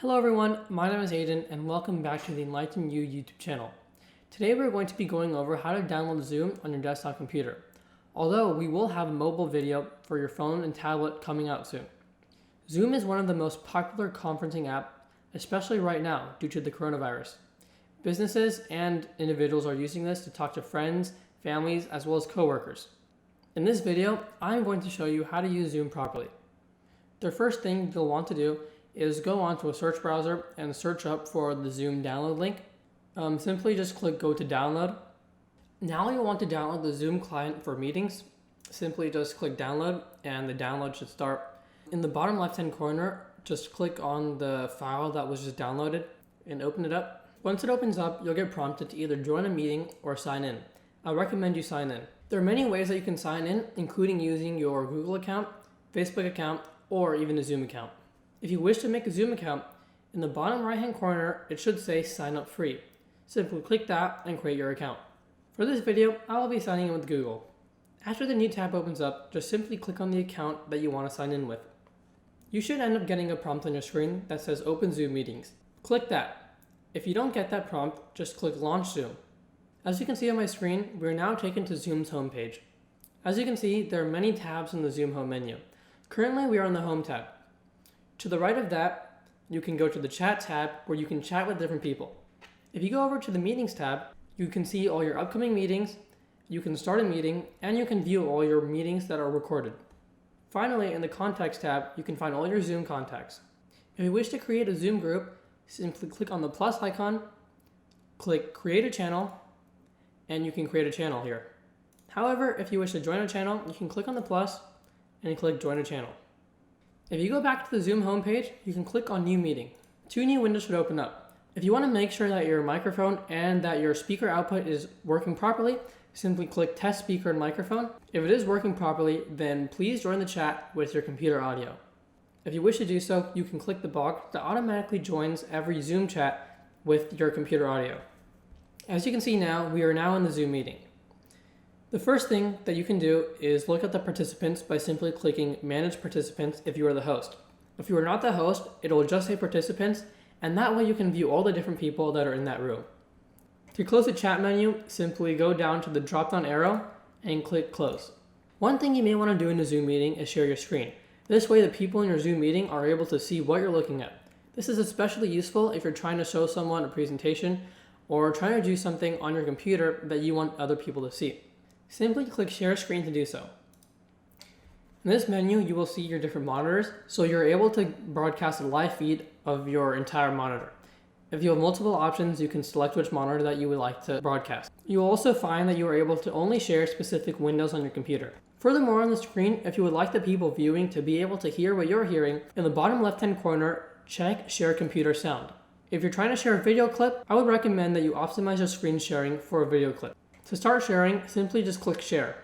Hello everyone, my name is Aiden and welcome back to the Enlighten You YouTube channel. Today we're going to be going over how to download Zoom on your desktop computer, although we will have a mobile video for your phone and tablet coming out soon. Zoom is one of the most popular conferencing apps, especially right now due to the coronavirus. Businesses and individuals are using this to talk to friends, families, as well as coworkers. In this video, I'm going to show you how to use Zoom properly. The first thing you'll want to do is go onto a search browser and search up for the Zoom download link. Simply just click go to download. Now you'll want to download the Zoom client for meetings. Simply just click download and the download should start. In the bottom left hand corner, just click on the file that was just downloaded and open it up. Once it opens up, you'll get prompted to either join a meeting or sign in. I recommend you sign in. There are many ways that you can sign in, including using your Google account, Facebook account, or even a Zoom account. If you wish to make a Zoom account, in the bottom right hand corner, it should say sign up free. Simply click that and create your account. For this video, I will be signing in with Google. After the new tab opens up, just simply click on the account that you want to sign in with. You should end up getting a prompt on your screen that says open Zoom meetings. Click that. If you don't get that prompt, just click launch Zoom. As you can see on my screen, we are now taken to Zoom's homepage. As you can see, there are many tabs in the Zoom home menu. Currently, we are on the home tab. To the right of that, you can go to the chat tab where you can chat with different people. If you go over to the meetings tab, you can see all your upcoming meetings, you can start a meeting, and you can view all your meetings that are recorded. Finally, in the contacts tab, you can find all your Zoom contacts. If you wish to create a Zoom group, simply click on the plus icon, click create a channel, and you can create a channel here. However, if you wish to join a channel, you can click on the plus and click join a channel. If you go back to the Zoom homepage, you can click on New Meeting. Two new windows should open up. If you want to make sure that your microphone and that your speaker output is working properly, simply click Test Speaker and Microphone. If it is working properly, then please join the chat with your computer audio. If you wish to do so, you can click the box that automatically joins every Zoom chat with your computer audio. As you can see now, we are now in the Zoom meeting. The first thing that you can do is look at the participants by simply clicking Manage Participants if you are the host. If you are not the host, it will just say Participants, and that way you can view all the different people that are in that room. To close the chat menu, simply go down to the drop-down arrow and click Close. One thing you may want to do in a Zoom meeting is share your screen. This way the people in your Zoom meeting are able to see what you're looking at. This is especially useful if you're trying to show someone a presentation or trying to do something on your computer that you want other people to see. Simply click Share Screen to do so. In this menu, you will see your different monitors, so you're able to broadcast a live feed of your entire monitor. If you have multiple options, you can select which monitor that you would like to broadcast. You will also find that you are able to only share specific windows on your computer. Furthermore, on the screen, if you would like the people viewing to be able to hear what you're hearing, in the bottom left-hand corner, check Share Computer Sound. If you're trying to share a video clip, I would recommend that you optimize your screen sharing for a video clip. To start sharing, simply just click Share.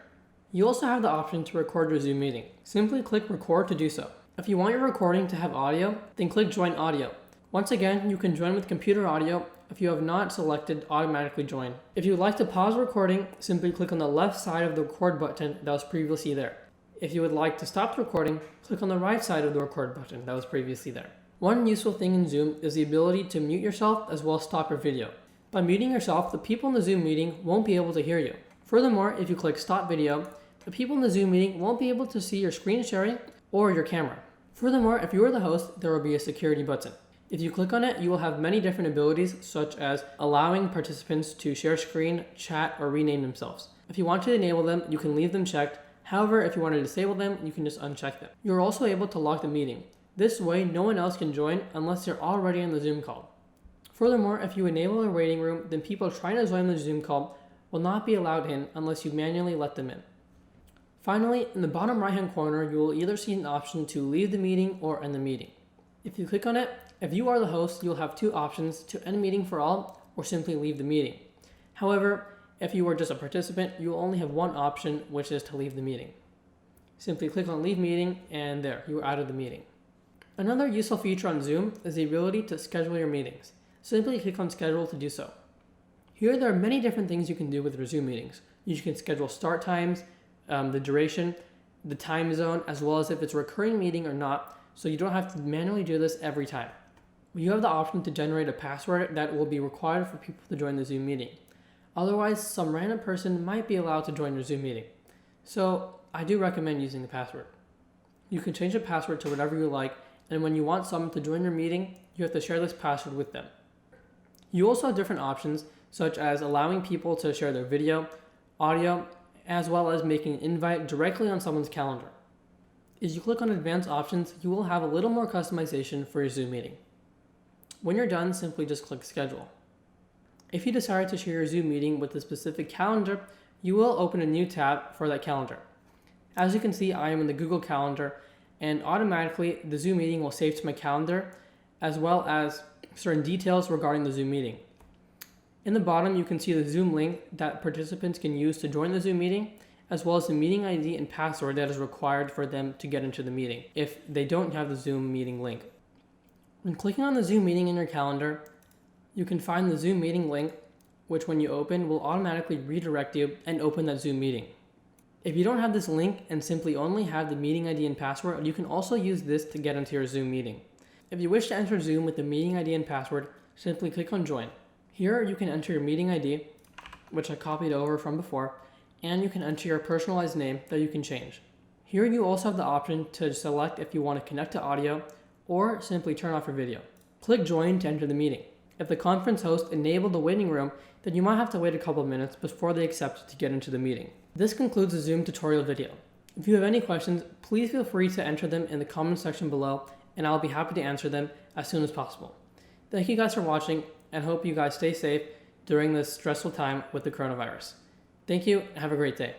You also have the option to record your Zoom meeting. Simply click Record to do so. If you want your recording to have audio, then click Join Audio. Once again, you can join with computer audio if you have not selected Automatically Join. If you would like to pause recording, simply click on the left side of the record button that was previously there. If you would like to stop the recording, click on the right side of the record button that was previously there. One useful thing in Zoom is the ability to mute yourself as well as stop your video. By muting yourself, the people in the Zoom meeting won't be able to hear you. Furthermore, if you click Stop Video, the people in the Zoom meeting won't be able to see your screen sharing or your camera. Furthermore, if you are the host, there will be a security button. If you click on it, you will have many different abilities, such as allowing participants to share screen, chat, or rename themselves. If you want to enable them, you can leave them checked. However, if you want to disable them, you can just uncheck them. You're also able to lock the meeting. This way, no one else can join unless you're already in the Zoom call. Furthermore, if you enable a waiting room, then people trying to join the Zoom call will not be allowed in unless you manually let them in. Finally, in the bottom right-hand corner, you will either see an option to leave the meeting or end the meeting. If you click on it, if you are the host, you'll have two options: to end meeting for all or simply leave the meeting. However, if you are just a participant, you will only have one option, which is to leave the meeting. Simply click on Leave Meeting, and there, you are out of the meeting. Another useful feature on Zoom is the ability to schedule your meetings. Simply click on Schedule to do so. Here there are many different things you can do with your Zoom meetings. You can schedule start times, the duration, the time zone, as well as if it's a recurring meeting or not, so you don't have to manually do this every time. You have the option to generate a password that will be required for people to join the Zoom meeting. Otherwise, some random person might be allowed to join your Zoom meeting. So I do recommend using the password. You can change the password to whatever you like, and when you want someone to join your meeting, you have to share this password with them. You also have different options, such as allowing people to share their video, audio, as well as making an invite directly on someone's calendar. As you click on advanced options, you will have a little more customization for your Zoom meeting. When you're done, simply just click schedule. If you decide to share your Zoom meeting with a specific calendar, you will open a new tab for that calendar. As you can see, I am in the Google Calendar, and automatically the Zoom meeting will save to my calendar, as well as certain details regarding the Zoom meeting. In the bottom, you can see the Zoom link that participants can use to join the Zoom meeting, as well as the meeting ID and password that is required for them to get into the meeting if they don't have the Zoom meeting link. When clicking on the Zoom meeting in your calendar, you can find the Zoom meeting link, which when you open will automatically redirect you and open that Zoom meeting. If you don't have this link and simply only have the meeting ID and password, you can also use this to get into your Zoom meeting. If you wish to enter Zoom with the meeting ID and password, simply click on join. Here you can enter your meeting ID, which I copied over from before, and you can enter your personalized name that you can change. Here you also have the option to select if you want to connect to audio or simply turn off your video. Click join to enter the meeting. If the conference host enabled the waiting room, then you might have to wait a couple of minutes before they accept to get into the meeting. This concludes the Zoom tutorial video. If you have any questions, please feel free to enter them in the comment section below, and I'll be happy to answer them as soon as possible. Thank you guys for watching, and hope you guys stay safe during this stressful time with the coronavirus. Thank you, and have a great day.